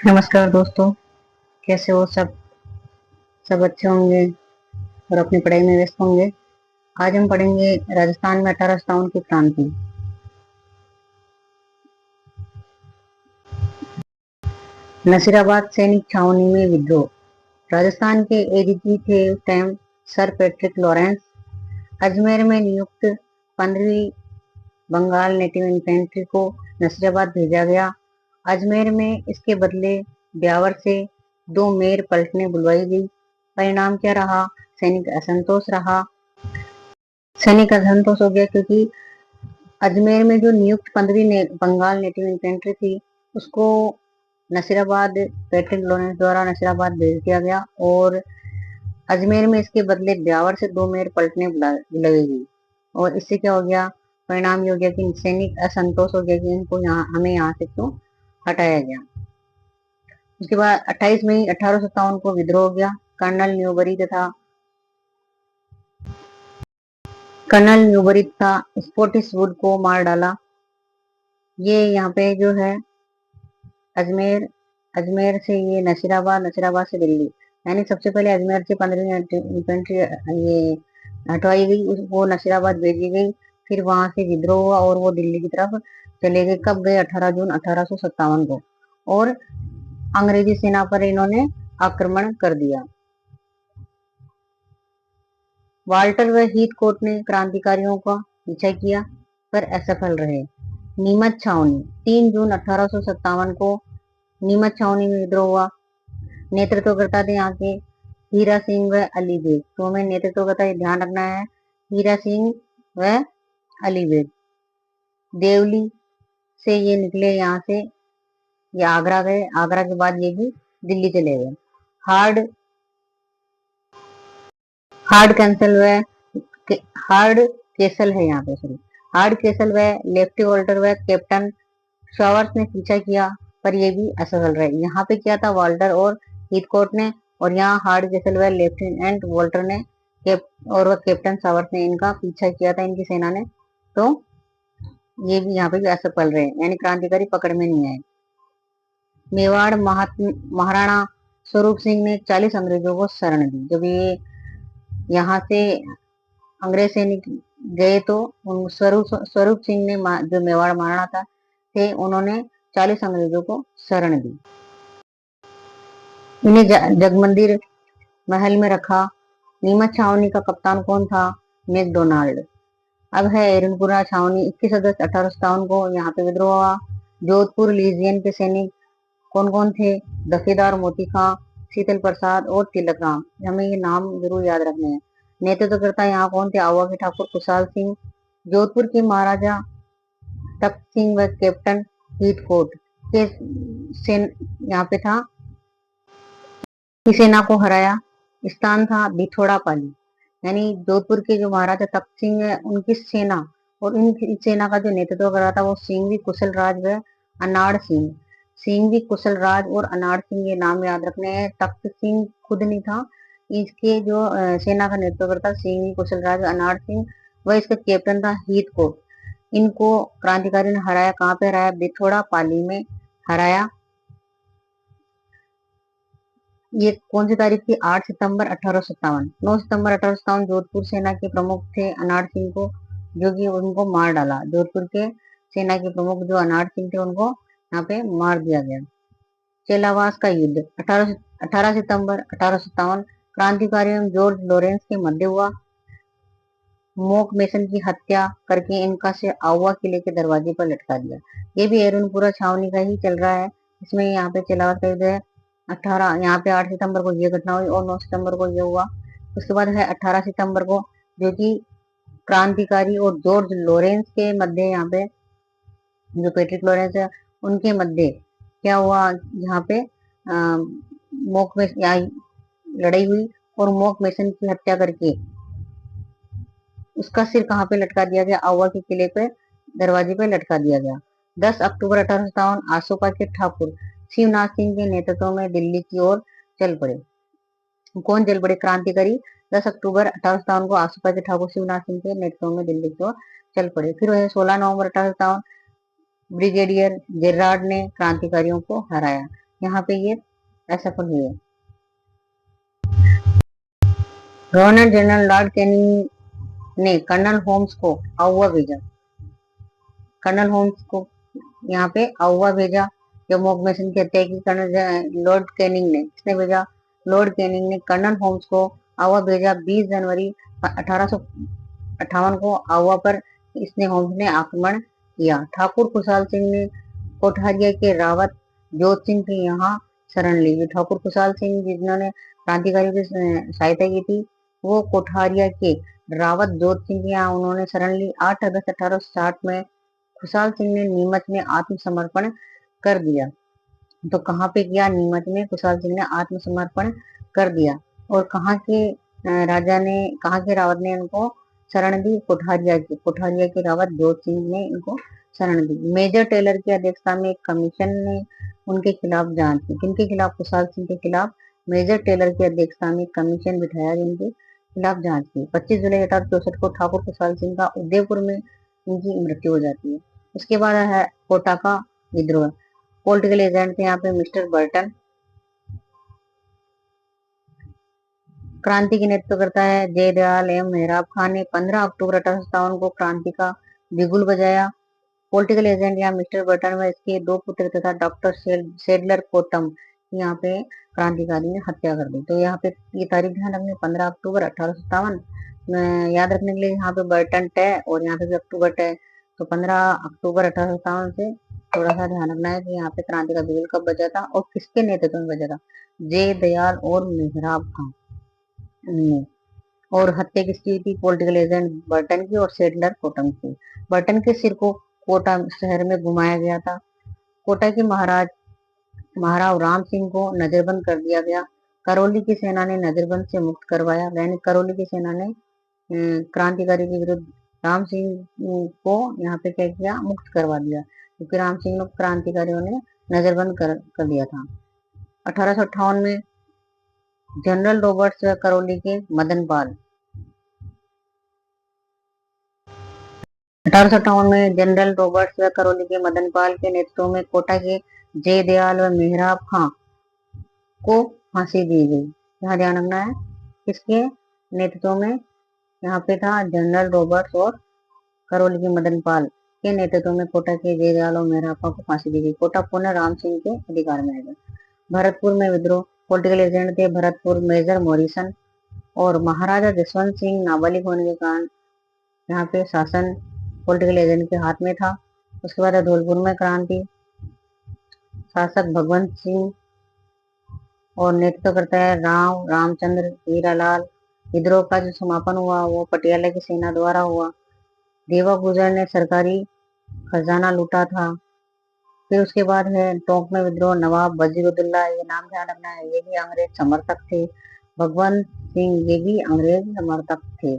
नमस्कार दोस्तों। कैसे हो सब? सब अच्छे होंगे और अपनी पढ़ाई में व्यस्त होंगे। आज हम पढ़ेंगे राजस्थान में 1857 की क्रांति। नसीराबाद सैनिक छावनी में विद्रोह। राजस्थान के एडीजी थे उस time sir Patrick Lawrence. Ajmer में नियुक्त 15वीं बंगाल नेटिव इन्फेंट्री को नसीराबाद भेजा गया। अजमेर में इसके बदले ब्यावर से 2 मेयर पलटने बुलवाई गई। परिणाम क्या रहा? सैनिक असंतोष रहा। सैनिक असंतोष हो गया क्योंकि अजमेर में जो नियुक्त 15वीं बंगाल नेटिव इन्फेंट्री थी उसको नसीराबाद पैट्रिक लॉरेंस द्वारा नसीराबाद भेज दिया गया और अजमेर में इसके बदले ब्यावर से 2 मेयर पलटने बुलाई गई। और इससे क्या हो गया? परिणाम ये हो गया कि सैनिक असंतोष हो गया कि इनको हमें यहाँ से क्यों हटाया गया। उसके बाद 28 मई 1857 को विद्रोह हो गया। कर्नल न्यूबरी तथा स्पोर्टिसवुड को मार डाला। ये यहाँ पे जो है अजमेर अजमेर से ये नसीराबाद, नसीराबाद से दिल्ली, यानी सबसे पहले अजमेर से 15वीं इन्फेंट्री ये हटवाई गई, वो नसीराबाद भेजी गई। फिर वहां से विद्रोह हुआ और वो दिल्ली की तरफ चले गए। कब गए? 18 जून 1857 को। और अंग्रेजी सेना पर इन्होंने आक्रमण कर दिया। वाल्टर व हीथकोट ने क्रांतिकारियों का पीछा किया पर असफल रहे। नीमच छावनी 3 जून 1857 को नीमच छावनी में विद्रोह हुआ। नेतृत्व करता थे यहाँ के हीरा सिंह व अली बेग। तो हमें नेतृत्व करता ये ध्यान रखना है, हीरा सिंह व अली बेग। देवली से ये निकले, यहाँ से ये आगरा गए। आगरा के बाद ये भी दिल्ली चले गए। हार्ड हार्ड कैंसल व हार्ड केसल है यहाँ पे, सॉरी, हार्ड केसल व लेफ्टी वॉल्टर व कैप्टन शॉवर्स ने पीछा किया पर ये भी असफल रहे। यहाँ पे क्या था? वाल्टर और हीथकोट ने, और यहाँ हार्ड केसल व लेफ्टिनेंट वॉल्टर ने और वह कैप्टन शॉवर्स ने इनका पीछा किया था, इनकी सेना ने। तो ये भी यहाँ पे भी असफल रहे, यानी क्रांतिकारी पकड़ में नहीं आए। मेवाड़ महाराणा स्वरूप सिंह ने 40 अंग्रेजों को शरण दी। जब ये यहाँ से अंग्रेज सैनिक गए तो स्वरूप सिंह ने, जो मेवाड़ महाराणा था थे, उन्होंने 40 अंग्रेजों को शरण दी। इन्हें जगमंदिर महल में रखा। नीमच छावनी का कप्तान कौन था? मैकडोनाल्ड। अब है एरनपुरा छावनी। 21 अगस्त 1857 को यहाँ पे विद्रोह हुआ। जोधपुर लीजियन के सैनिक कौन कौन थे? दफेदार मोती खां, शीतल प्रसाद और तिलक राम। हमें ये नाम जरूर याद रखने हैं। नेतृत्वकर्ता यहाँ कौन थे? आवा के ठाकुर कुशाल सिंह। जोधपुर के महाराजा तख्त सिंह व कैप्टन हीथकोट के यहाँ पे था की सेना को हराया। स्थान था बिथोड़ा पाली। यानी जोधपुर के जो महाराजा तख्त सिंह है उनकी सेना, और इन सेना का जो नेतृत्व कर रहा था वो सिंघवी कुशल राज व अनाड़ सिंह। सिंघवी कुशल राज और अनाड़ सिंह, ये नाम याद रखने हैं। तख्त सिंह खुद नहीं था, इसके जो सेना का नेतृत्व करता सिंघवी कुशल राज अनाड़ सिंह, वह इसका कैप्टन था हीथकोट। इनको क्रांतिकारी ने हराया। कहाँ पे हराया? बिथोड़ा पाली में हराया। ये कौन सी तारीख थी? 8 सितंबर 1857। 9 सितंबर 1857 जोधपुर सेना के प्रमुख थे अनाड़ सिंह को, जो कि उनको मार डाला। जोधपुर के सेना के प्रमुख जो अनाड़ सिंह थे उनको यहाँ पे मार दिया गया। चेलावास का युद्ध 18 सितंबर 1857 क्रांतिकारियों एवं जॉर्ज लॉरेंस के मध्य हुआ। मोक मेसन की हत्या करके इनका से आउवा किले के दरवाजे पर लटका दिया। ये भी एरनपुरा छावनी का ही चल रहा है। इसमें यहाँ पे चेलावास का युद्ध है। 18 यहाँ पे 8 सितंबर को ये घटना हुई और 9 सितंबर को ये हुआ। उसके बाद है 18 सितंबर को, जो कि क्रांतिकारी और जॉर्ज लॉरेंस के मध्य, यहाँ पे जो पैट्रिक लॉरेंस है उनके मध्य क्या हुआ? यहाँ पे मोक में यहाँ लड़ाई हुई और मोक मेसन की हत्या करके उसका सिर कहाँ पे लटका दिया गया? आवा के किले पे दरवाजे पे लटका दिया गया। 10 अक्टूबर 1857 आसोपा के ठाकुर शिवनाथ सिंह के नेतृत्व में दिल्ली की ओर चल पड़े। कौन चल पड़े? क्रांतिकारी। 10 अक्टूबर 1857 को आसोपा के ठाकुर शिवनाथ सिंह के नेतृत्व में दिल्ली की ओर चल पड़े। फिर वह 16 नवंबर 1857 ब्रिगेडियर जेरार्ड ने क्रांतिकारियों को हराया। यहाँ पे ये असफल हुए। गवर्नर जनरल लॉर्ड कैनिंग ने कर्नल होम्स को आउवा भेजा। कर्नल होम्स को यहाँ पे आउवा भेजा। जब मॉकमेसन की हत्या की कर्नल लॉर्ड कैनिंग ने, किसने भेजा? लॉर्ड कैनिंग ने कर्नल होम्स को आउवा भेजा। 20 जनवरी 1858 को आउवा पर इसने होम्स ने आक्रमण किया। ठाकुर खुशहाल सिंह ने कोठारिया के रावत जोत सिंह के यहाँ शरण ली। ठाकुर खुशहाल सिंह जिन्होंने क्रांतिकारियों की सहायता की थी, वो कोठारिया के रावत जोत सिंह के यहाँ उन्होंने शरण ली। 8 अगस्त 1860 में खुशहाल सिंह ने नीमच में आत्मसमर्पण कर दिया। तो कहाँ पे किया? नीमच में खुशहाल सिंह ने आत्मसमर्पण कर दिया। और कहाँ के राजा ने, कहाँ के रावत ने इनको शरण दी? कोठारिया के रावत जोत सिंह ने इनको शरण दी। मेजर टेलर की अध्यक्षता में एक कमीशन ने उनके खिलाफ जांच की। किनके खिलाफ? खुशहाल सिंह के खिलाफ मेजर टेलर की अध्यक्षता में कमीशन बिठाया जिनके खिलाफ जांच की। 25 जुलाई 1864 को ठाकुर खुशहाल सिंह का उदयपुर में उनकी मृत्यु हो जाती है। उसके बाद है कोटा का विद्रोह। पॉलिटिकल एजेंट थे यहाँ पे मिस्टर बर्टन। क्रांति की नेतृत्व करता है जयदयाल एवं मेहराब खान ने 15 अक्टूबर 1857 को क्रांति का बिगुल बजाया। पॉलिटिकल एजेंट यहाँ मिस्टर बर्टन व इसके 2 पुत्र तथा डॉक्टर सेडलर कोटम यहाँ पे क्रांतिकारी ने हत्या कर दी। तो यहाँ पे ये तारीख ध्यान रखनी, 15 अक्टूबर 1857 याद रखने के लिए यहाँ पे बर्टन तय और यहाँ पे भी अक्टूबर तय। तो 15 अक्टूबर 1857 से थोड़ा सा ध्यान रखना है कि यहाँ पे क्रांति का बिगुल कब बजा था और किसके नेतृत्व में बजा था? जयदयाल और मेहराब खान ने। और हत्या किसकी हुई थी? पॉलिटिकल एजेंट बर्टन की और सेडलर कोटम की। बर्टन के सिर को कोटा शहर में घुमाया गया था। कोटा के महाराव राम सिंह को नजरबंद कर दिया गया। करौली की सेना ने नजरबंद से मुक्त करवाया। यानी करौली की सेना ने क्रांतिकारी के विरुद्ध राम सिंह को यहाँ पे क्या किया? मुक्त करवा दिया, क्योंकि राम सिंह को क्रांतिकारियों ने नजरबंद कर दिया था। 1858 में जनरल रॉबर्ट्स व करौली के मदन पाल 1858 में जनरल रॉबर्ट्स व करौली के मदन पाल के नेतृत्व में कोटा के जयदयाल व मेहराब खां को फांसी दी गई। यहाँ ध्यान रखना है, किसके नेतृत्व में? यहाँ पे था जनरल रॉबर्ट्स और करौली के मदन पाल के नेतृत्व में कोटा के जयदयाल और मेहराब खां को फांसी दी गई। कोटा पुनः राम सिंह के अधिकार में आ गया। भरतपुर में विद्रोह। पॉलिटिकल एजेंट थे भरतपुर मेजर मॉरिसन और महाराजा जसवंत सिंह नाबालिग होने के कारण यहाँ पे शासन पॉलिटिकल एजेंट के हाथ में था। उसके बाद धौलपुर में क्रांति। शासक भगवंत सिंह और नेतृत्व करता है रामचंद्र हीरालाल। विद्रोह का जो समापन हुआ वो पटियाला की सेना द्वारा हुआ। देवा गुजर ने सरकारी खजाना लूटा था। फिर उसके बाद है टोंक में विद्रोह। नवाब वजीरुद्दौला, ये नाम ध्यान रखना है, ये भी अंग्रेज समर्थक थे। भगवंत सिंह, ये भी अंग्रेज समर्थक थे।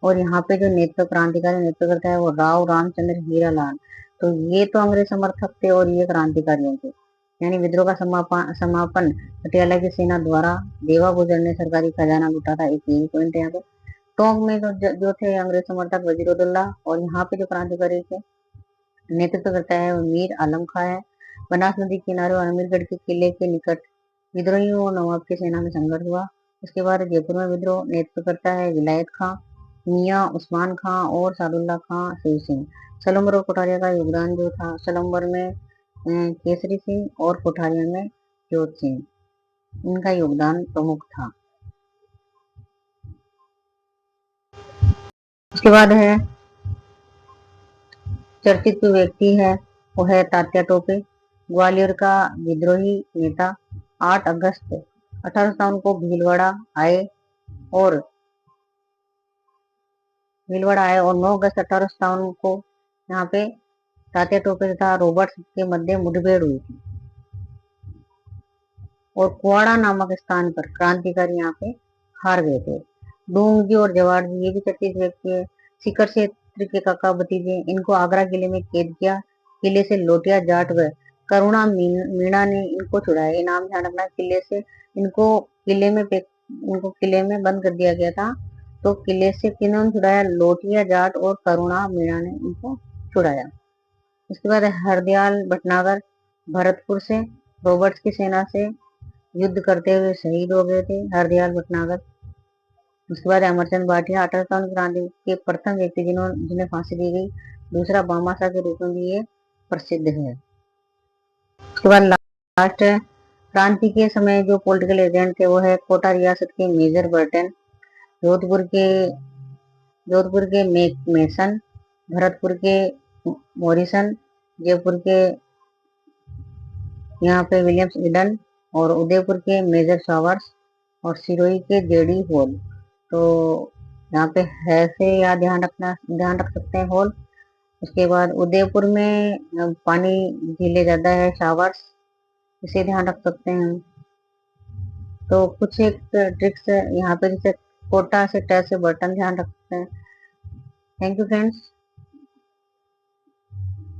और यहाँ पे जो नेतृत्व क्रांतिकारी नेतृत्व करता है वो रामचंद्र हीरालाल। तो ये तो अंग्रेज समर्थक थे और ये क्रांतिकारियों थे। यानी विद्रोह का समापन पटियाला की सेना द्वारा। देवा गुजर ने सरकारी खजाना लूटा था, एक यही पॉइंट है यहाँ पे। टोंक में जो थे अंग्रेज समर्थक वजीरुद्दौला, और यहाँ पे जो क्रांतिकारी थे नेतृत्व करता है वो मीर आलम खां है। बनास नदी किनारे और अमीरगढ़ के किले के निकट विद्रोहियों और नवाब की सेना में संघर्ष हुआ। उसके बाद जयपुर में विद्रोह। नेतृत्व करता है विलायत खां, मियाँ उस्मान खां और सादुल्ला खां शिव सिंह। सलम्बर और कोठारिया का योगदान जो था, सलम्बर में केसरी सिंह और कोठारिया में जोत सिंह, इनका योगदान प्रमुख था। उसके बाद है चर्चित व्यक्ति है वो है तात्या टोपे, ग्वालियर का विद्रोही नेता। 8 अगस्त 1857 को भीलवाड़ा आए और 9 अगस्त 1857 को यहाँ पे तात्या टोपे तथा रॉबर्ट्स के मध्य मुठभेड़ हुई थी और कुआड़ा नामक स्थान पर क्रांतिकारी यहाँ पे हार गए थे। डूंग जी और जवाहर जी, ये भी चर्चित व्यक्ति है। सीकर क्षेत्र के काका भतीजे, इनको आगरा किले में कैद किया। किले से लोटिया जाट व करुणा मीणा ने इनको छुड़ाया। ये नाम ध्यान रखना, किले से इनको किले में बंद कर दिया गया था। तो किले से किन्होंने छुड़ाया? लोटिया जाट और करुणा मीणा ने इनको छुड़ाया। उसके बाद हरदयाल भटनागर भरतपुर से। रॉबर्ट्स की सेना से युद्ध करते हुए शहीद हो गए थे, हरदयाल भटनागर। उसके बाद अमरचंद भाटिया 1857 क्रांति के प्रथम व्यक्ति जिन्हें फांसी दी गई। दूसरा भामाशाह के रूप में भी ये प्रसिद्ध है। उसके बाद लास्ट है क्रांति के समय जो पॉलिटिकल एजेंट थे वो है कोटा रियासत के मेजर बर्टन, जोधपुर के मेसन, भरतपुर के मॉरिसन, जयपुर के यहाँ पे विलियम्स ईडन और उदयपुर के मेजर शावर्स और सिरोही के जेडी हॉल। तो यहाँ पे है से या ध्यान रख सकते हैं हॉल। उसके बाद उदयपुर में पानी झीले ज्यादा है, शावर्स, इसे ध्यान रख सकते हैं। तो कुछ एक ट्रिक्स यहाँ पे जैसे कोटा से ट से बटन ध्यान रख सकते हैं। Thank you friends.